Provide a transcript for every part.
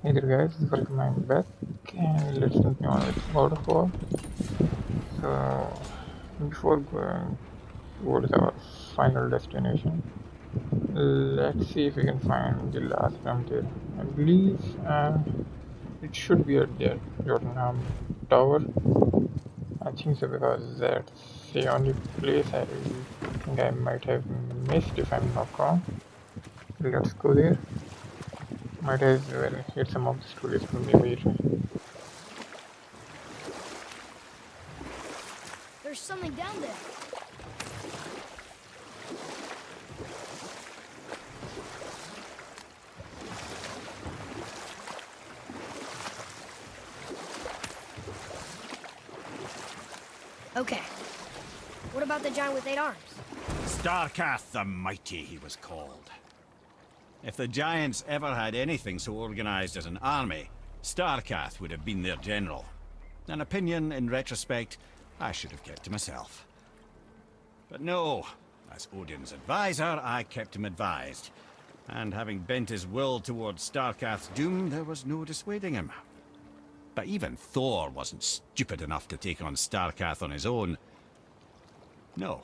Hey there guys, welcome back and let's continue on with God of War. So before going towards our final destination, let's see if we can find the last frontier. I believe it should be at the Jotunheim Tower. I think so because that's the only place I think I might have missed if I'm not wrong. Let's go there. Might as well hit some of the stories from the immediately. There's something down there. Okay. What about the giant with 8 arms? Starkath the Mighty, he was called. If the Giants ever had anything so organized as an army, Starkath would have been their general. An opinion, in retrospect, I should have kept to myself. But no, as Odin's advisor, I kept him advised. And having bent his will towards Starkath's doom, there was no dissuading him. But even Thor wasn't stupid enough to take on Starkath on his own. No.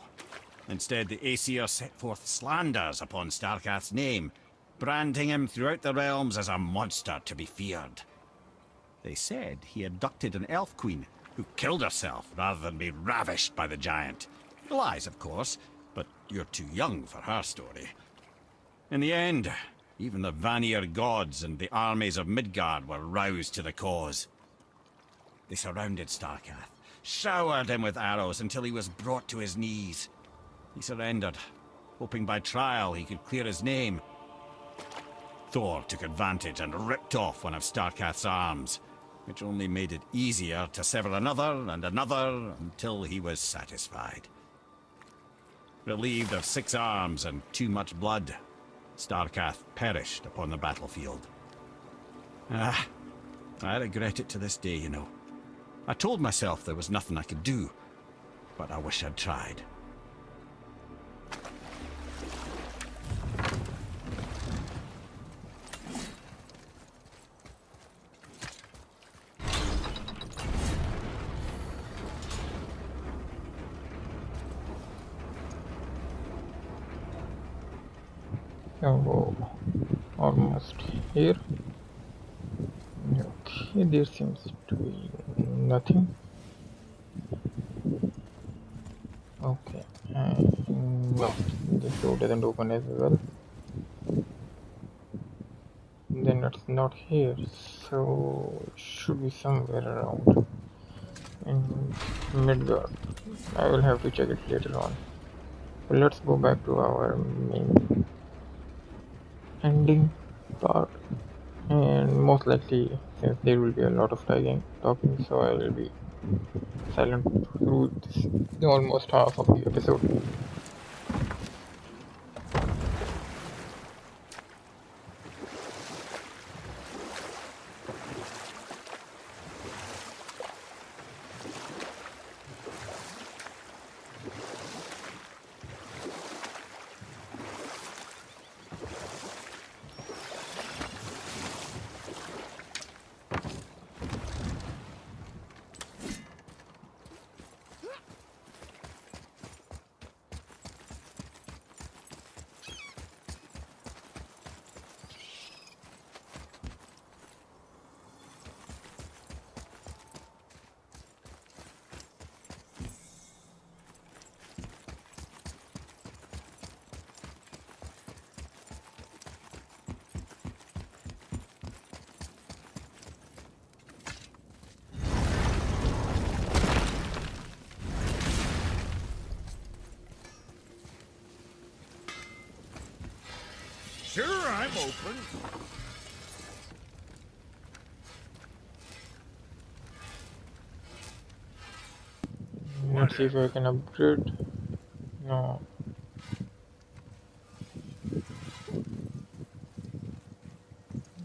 Instead, the Aesir set forth slanders upon Starkath's name, branding him throughout the realms as a monster to be feared. They said he abducted an elf queen who killed herself rather than be ravished by the giant. Lies, of course, but you're too young for her story. In the end, even the Vanir gods and the armies of Midgard were roused to the cause. They surrounded Starkath, showered him with arrows until he was brought to his knees. He surrendered, hoping by trial he could clear his name. Thor took advantage and ripped off one of Starkath's arms, which only made it easier to sever another and another until he was satisfied. Relieved of 6 arms and too much blood, Starkath perished upon the battlefield. I regret it to this day, you know. I told myself there was nothing I could do, but I wish I'd tried. So almost here. Okay, there seems to be nothing. Okay, and no, this door doesn't open as well. Then it's not here, so it should be somewhere around in Midgard. I will have to check it later on. But let's go back to our main ending part. And most likely, since there will be a lot of talking, so I will be silent through this almost half of the episode. Sure, I'm open. Let's see if I can upgrade. No.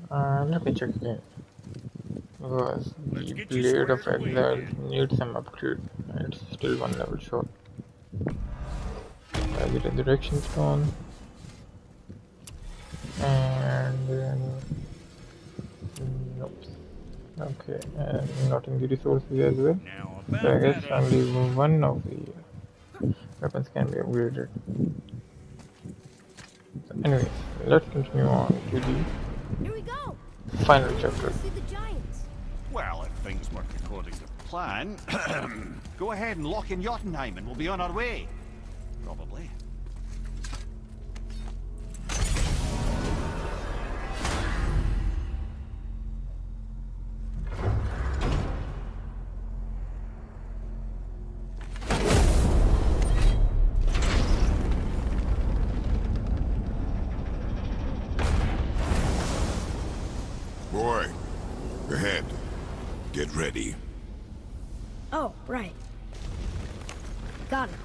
Let me check again. Because the Blade of Exile needs some upgrade. It's still 1 level short. I get a direction stone. And then Nope. Okay, and not in the resources as well. Now So I about guess that. only one of the weapons can be upgraded. So anyways, let's continue on to the Here we go. final Let's go chapter. see the giants. Well, if things work according to plan, go ahead and lock in Jotunheim and we'll be on our way. Probably. Boy, ahead. Get ready. Oh, right. Got it.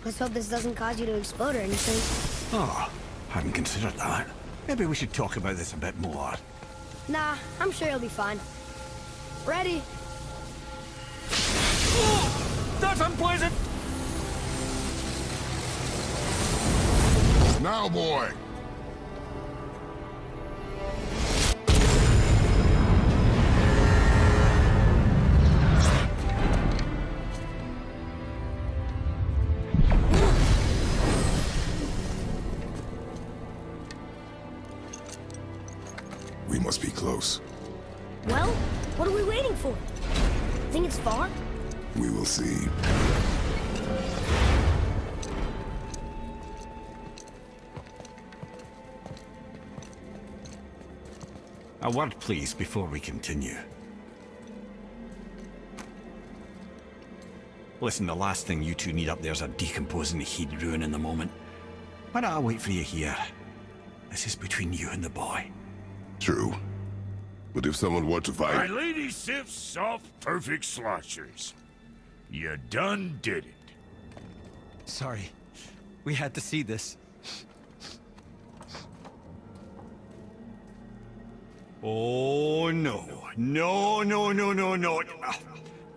Let's hope this doesn't cause you to explode or anything. Oh, hadn't considered that. Maybe we should talk about this a bit more. Nah, I'm sure you'll be fine. Ready? That's unpleasant! Now, boy! We must be close. Well, what are we waiting for? Think it's far? We will see. A word, please, before we continue. Listen, the last thing you two need up there's a decomposing heat ruin in the moment. Why don't I wait for you here? This is between you and the boy. True. But if someone were to My fight... lady sips soft, perfect sloshers. You done did it. Sorry. We had to see this. Oh, no. No, no, no, no, no.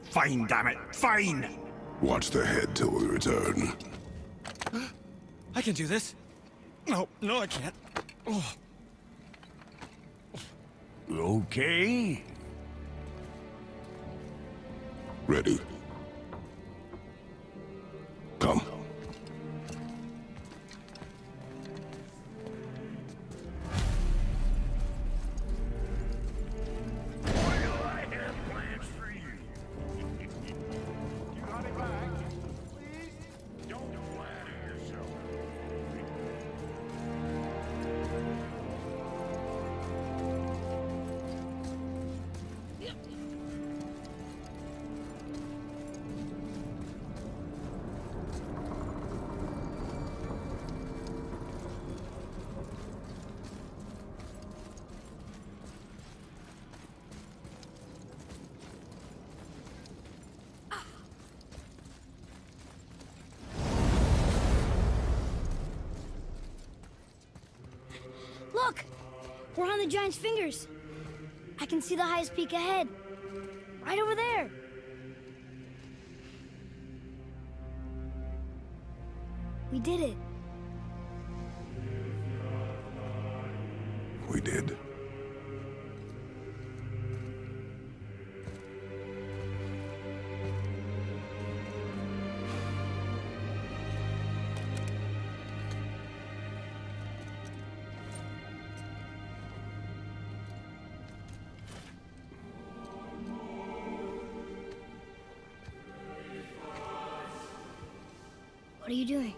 Fine, damn it. Fine! Watch the head till we return. I can do this. No, no, I can't. Oh. Okay. Ready. Come. I have plans for you. You got it back. Please, don't flatter yourself. Look! We're on the giant's fingers. I can see the highest peak ahead. Right over there. We did it. We did. What are you doing?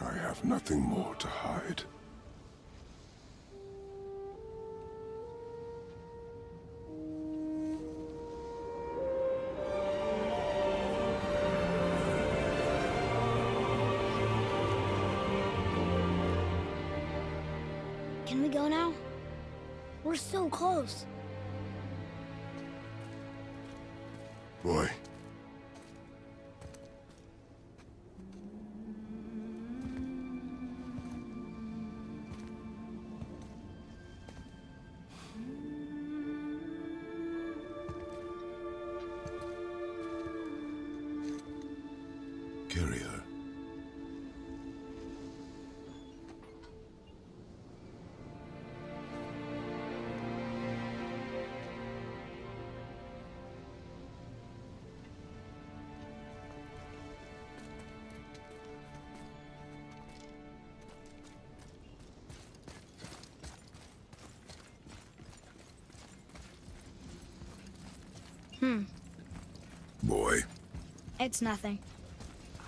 I have nothing more to hide. Can we go now? We're so close. Boy. Carry her. Boy, It's nothing.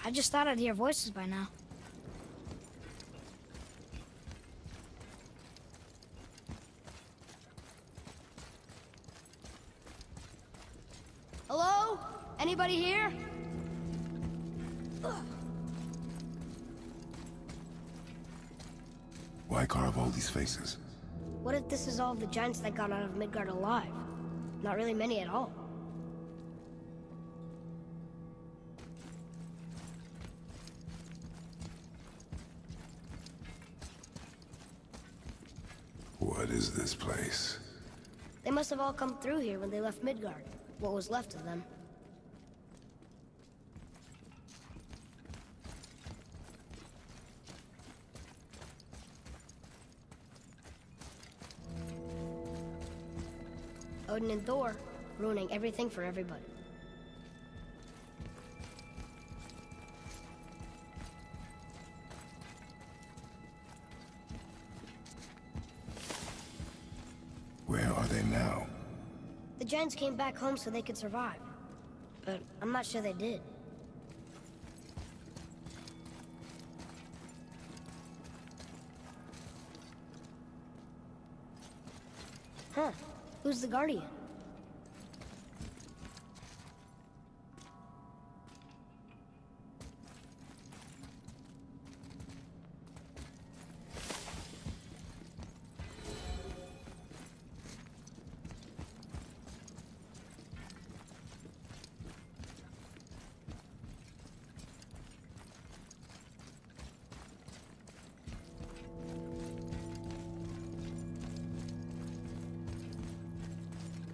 I just thought I'd hear voices by now. Hello? Anybody here? why carve all these faces? What if this is all of the giants that got out of Midgard alive? Not really many at all. What is this place? They must have all come through here when they left Midgard. What was left of them. Odin and Thor, ruining everything for everybody. Where are they now? The giants came back home so they could survive. But I'm not sure they did. Huh. Who's the Guardian?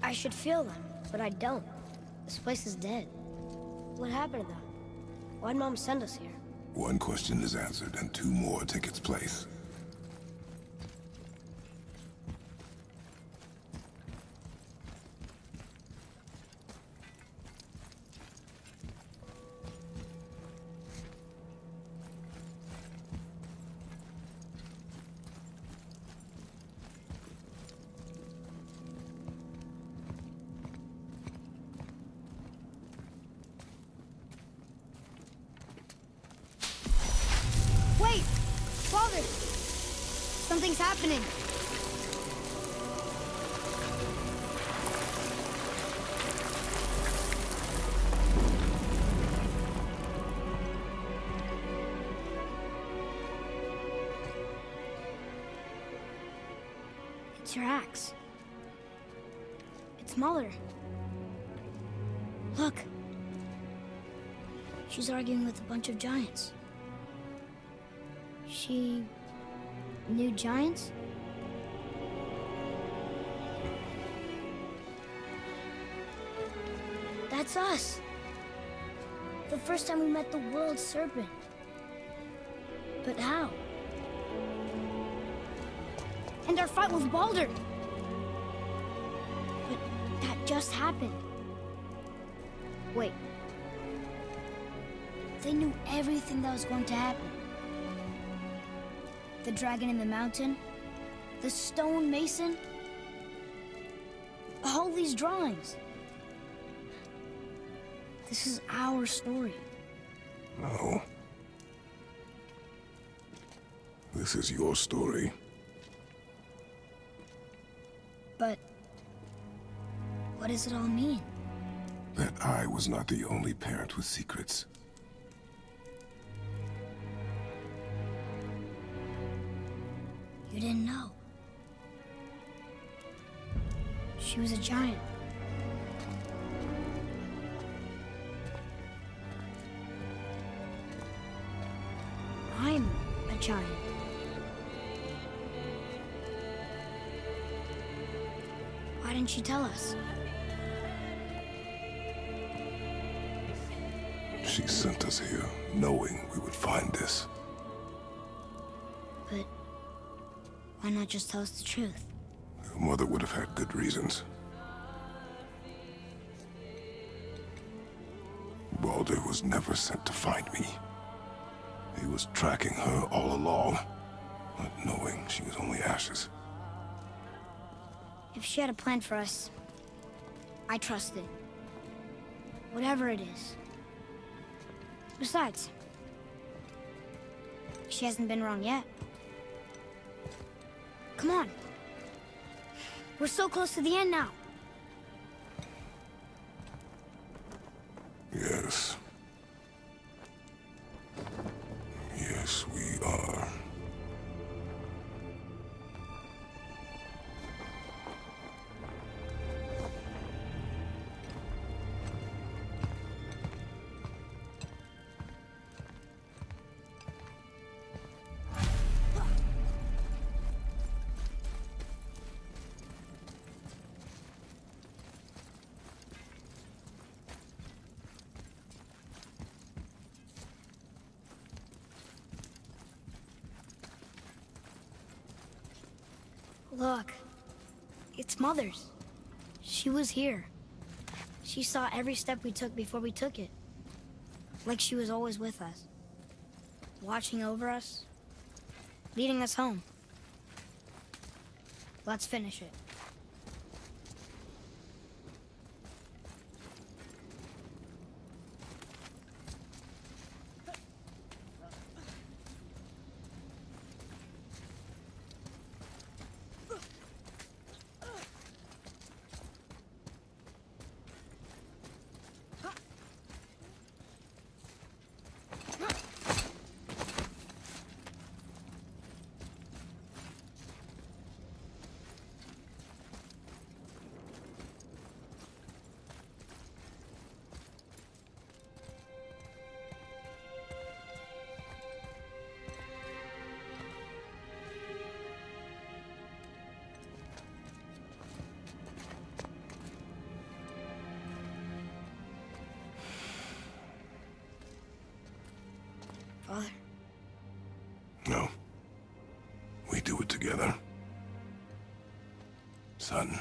I should feel them, but I don't. This place is dead. What happened to them? Why'd Mom send us here? One question is answered and two more take its place. Wait! Father! Something's happening. It's your axe. It's smaller. Look. She's arguing with a bunch of giants. She knew giants? That's us. The first time we met the world serpent. But how? And our fight with Baldur. But that just happened. Wait. They knew everything that was going to happen. The dragon in the mountain, the stone mason, all these drawings. This is our story. No. This is your story. But what does it all mean? That I was not the only parent with secrets. You didn't know. She was a giant. I'm a giant. Why didn't she tell us? She sent us here, knowing we would find this. But why not just tell us the truth? Your mother would have had good reasons. Baldur was never sent to find me. He was tracking her all along, not knowing she was only ashes. If she had a plan for us, I trust it. Whatever it is. Besides, she hasn't been wrong yet. Come on. We're so close to the end now. Yes. Yes, we are. Look, it's Mother's. She was here. She saw every step we took before we took it. Like she was always with us. Watching over us. Leading us home. Let's finish it. Father? No. We do it together. Son.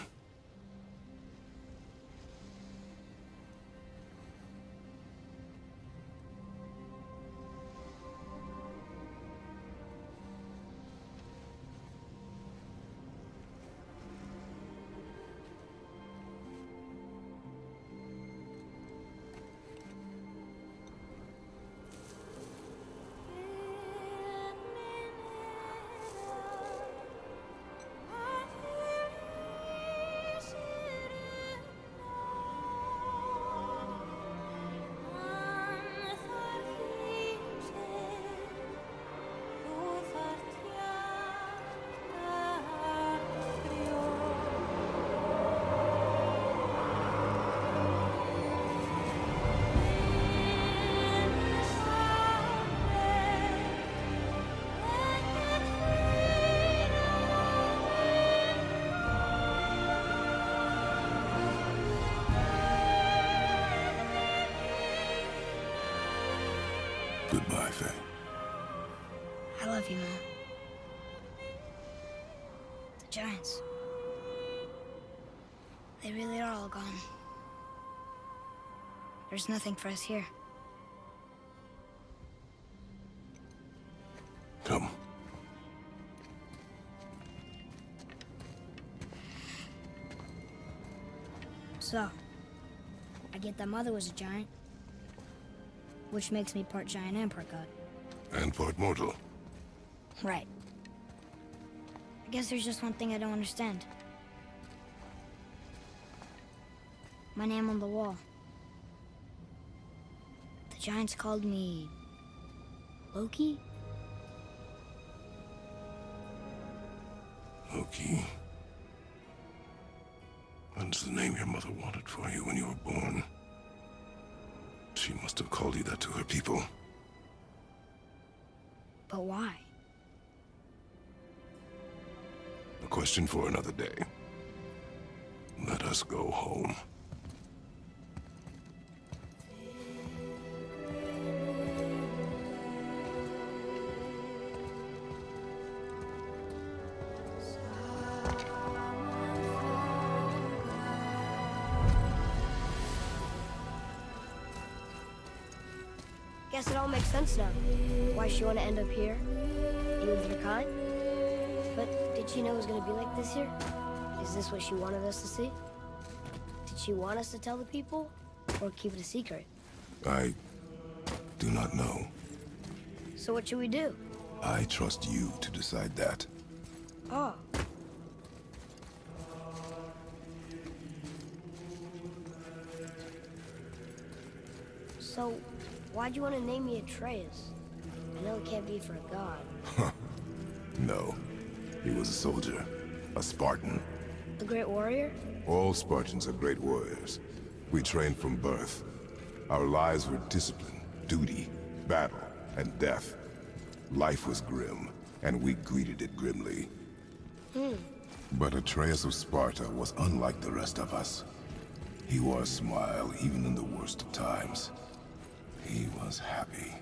Goodbye, Faye. I love you, Mom. The Giants. They really are all gone. There's nothing for us here. Come. So, I get that Mother was a giant. Which makes me part giant and part god. And part mortal. Right. I guess there's just one thing I don't understand. My name on the wall. The Giants called me... Loki? Loki. That's the name your mother wanted for you when you were born. She must have called you that to her people. But why? A question for another day. Let us go home. Guess it all makes sense now. Why she want to end up here? You with your kind? But did she know it was going to be like this here? Is this what she wanted us to see? Did she want us to tell the people? Or keep it a secret? I do not know. So what should we do? I trust you to decide that. Oh. So, why'd you want to name me Atreus? I know it can't be for a god. No. He was a soldier. A Spartan. A great warrior? All Spartans are great warriors. We trained from birth. Our lives were discipline, duty, battle, and death. Life was grim, and we greeted it grimly. But Atreus of Sparta was unlike the rest of us. He wore a smile even in the worst of times. He was happy.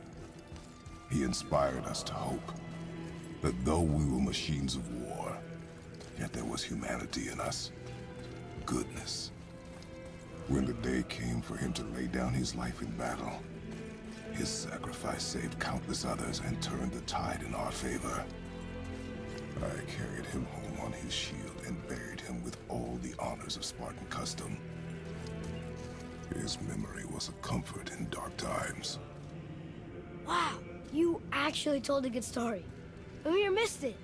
He inspired us to hope that though we were machines of war, yet there was humanity in us. Goodness. When the day came for him to lay down his life in battle, his sacrifice saved countless others and turned the tide in our favor. I carried him home on his shield and buried him with all the honors of Spartan custom. His memory was a comfort in dark times. Wow, you actually told a good story. Mimir missed it.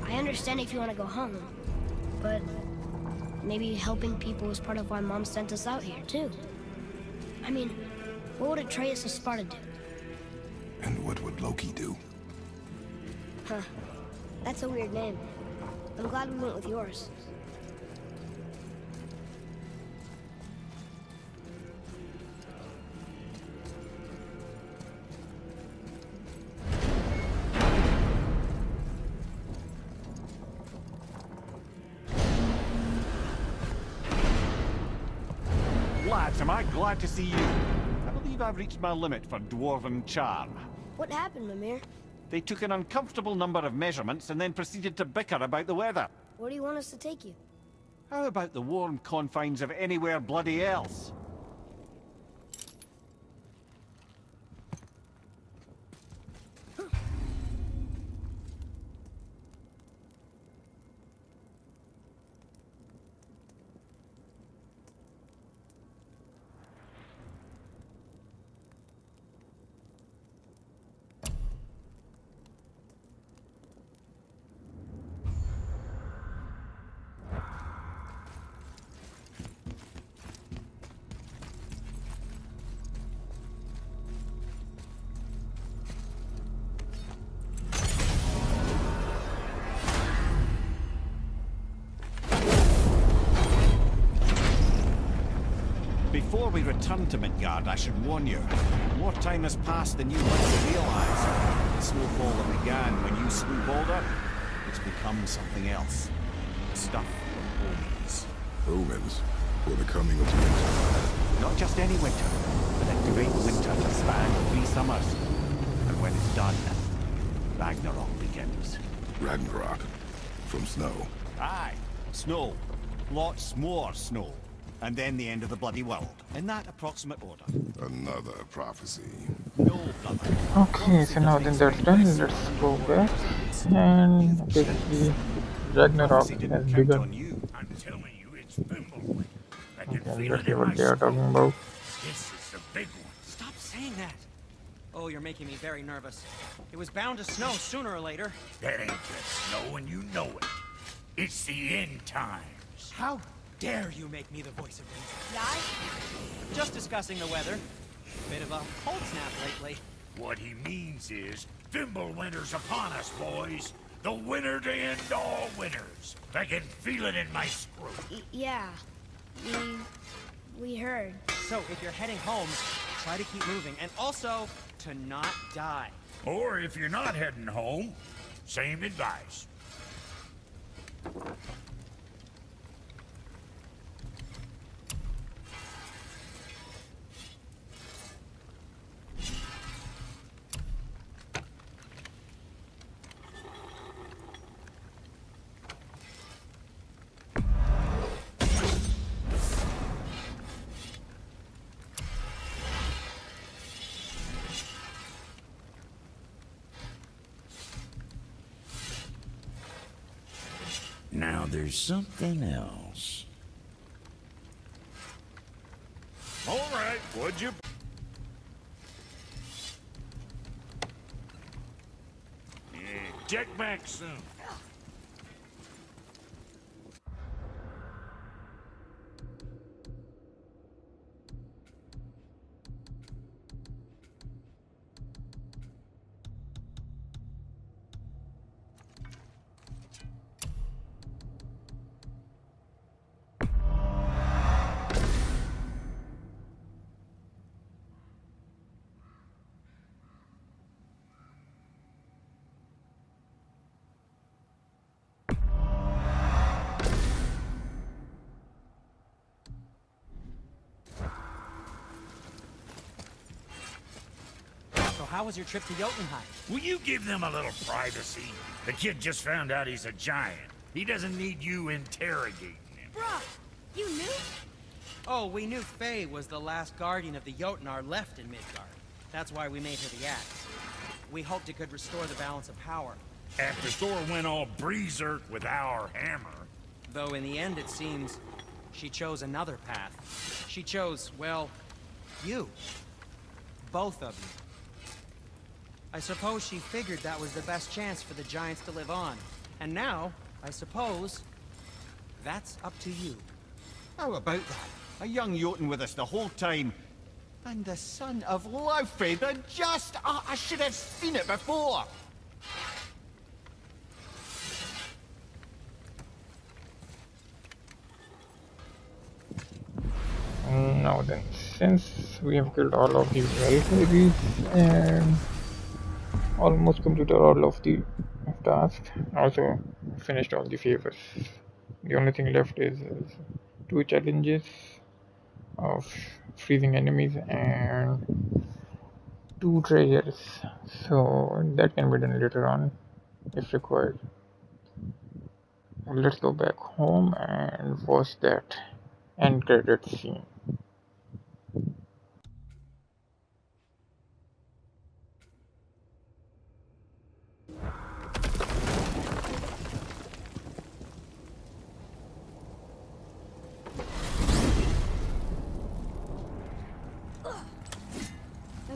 I understand if you want to go home, but maybe helping people is part of why Mom sent us out here, too. I mean, what would Atreus of Sparta do? And what would Loki do? Huh. That's a weird name. I'm glad we went with yours. Lads, am I glad to see you. I believe I've reached my limit for dwarven charm. What happened, Mimir? They took an uncomfortable number of measurements and then proceeded to bicker about the weather. Where do you want us to take you? How about the warm confines of anywhere bloody else? Before we return to Midgard, I should warn you. More time has passed than you might realize. The snowfall that began when you slew Baldur, it's become something else. Stuff from omens. Omens for the coming of winter. Not just any winter, but a great winter to span 3 summers. And when it's done, Ragnarok begins. Ragnarok. From snow. Aye, snow. Lots more snow. And then the end of the bloody world. In that approximate order. Another prophecy. No, brother. Okay, so now then that's done, let's go back. And basically, Ragnarok has begun. I'm telling you, it's Fimbulwinter. I can Okay, feel let's it see in what my they are soul. talking about. This is the big one. Stop saying that. Oh, you're making me very nervous. It was bound to snow sooner or later. That ain't just snow and you know it. It's the end times. How dare you make me the voice of reason? Just discussing the weather. Bit of a cold snap lately. What he means is, Fimbulwinter's upon us, boys. The winner to end all winners. I can feel it in my screw. Yeah. We heard. So, if you're heading home, try to keep moving, and also to not die. Or if you're not heading home, same advice. Now there's something else. All right, would you? Yeah, check back soon. So how was your trip to Jotunheim? Will you give them a little privacy? The kid just found out he's a giant. He doesn't need you interrogating him. Bruh, you knew? Oh, we knew Faye was the last guardian of the Jotnar left in Midgard. That's why we made her the axe. We hoped it could restore the balance of power. After Thor went all berserk with our hammer. Though in the end, it seems, she chose another path. She chose, well, you. Both of you. I suppose she figured that was the best chance for the giants to live on. And now, I suppose, that's up to you. How about that? A young Jotun with us the whole time. And the son of Laufey, the just... I should have seen it before! Now then, since we have killed all of these Valkyries and almost completed all of the tasks, also finished all the favors, the only thing left is two challenges of freezing enemies and two treasures, so that can be done later on if required. Let's go back home and watch that end credits scene.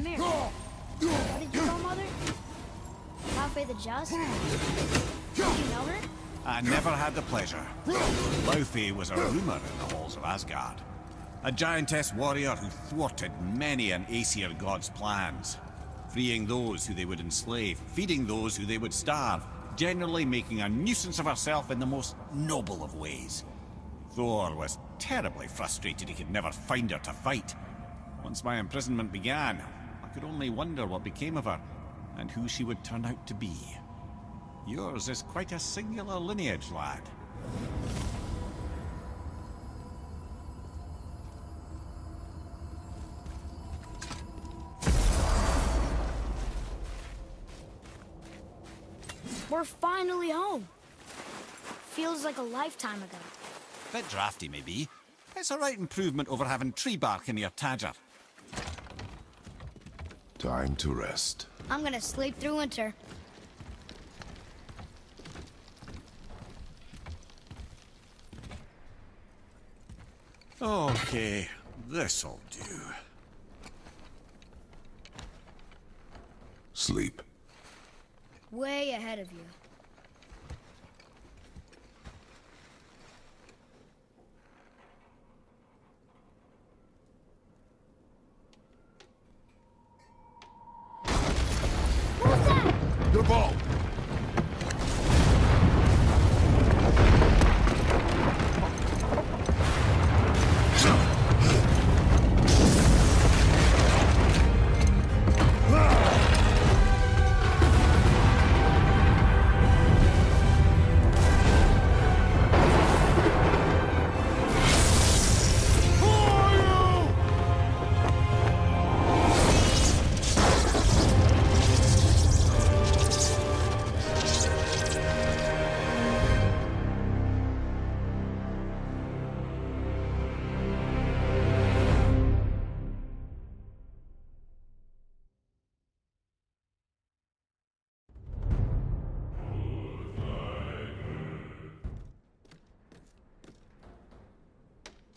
Mimir, what did you call Mother? Laufey the Just? Did you know her? I never had the pleasure. Laufey was a rumour in the halls of Asgard. A giantess warrior who thwarted many an Aesir god's plans. Freeing those who they would enslave, feeding those who they would starve, generally making a nuisance of herself in the most noble of ways. Thor was terribly frustrated he could never find her to fight. Once my imprisonment began, I could only wonder what became of her, and who she would turn out to be. Yours is quite a singular lineage, lad. We're finally home. Feels like a lifetime ago. Bit drafty, maybe. It's a right improvement over having tree bark in your tadger. Time to rest. I'm gonna sleep through winter. Okay, this'll do. Sleep. Way ahead of you. The ball!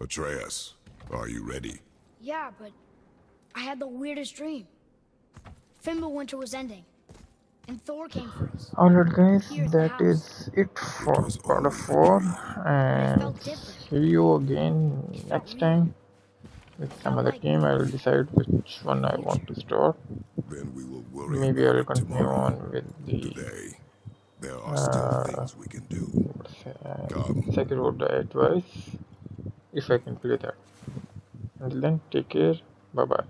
Atreus, are you ready? Yeah, but I had the weirdest dream. Fimbulwinter was ending, and Thor came for us. Alright guys, Here at the that house. is it It for was part of only a 4, dream. But it and felt different. see you again It felt next real. time with some Felt other like game. I will decide which one I want to start. Then we will worry Maybe I about will it continue tomorrow. on with the Today, there are still things we can do. Come. Sekiro the advice, if I can play that. Until then, take care. Bye bye.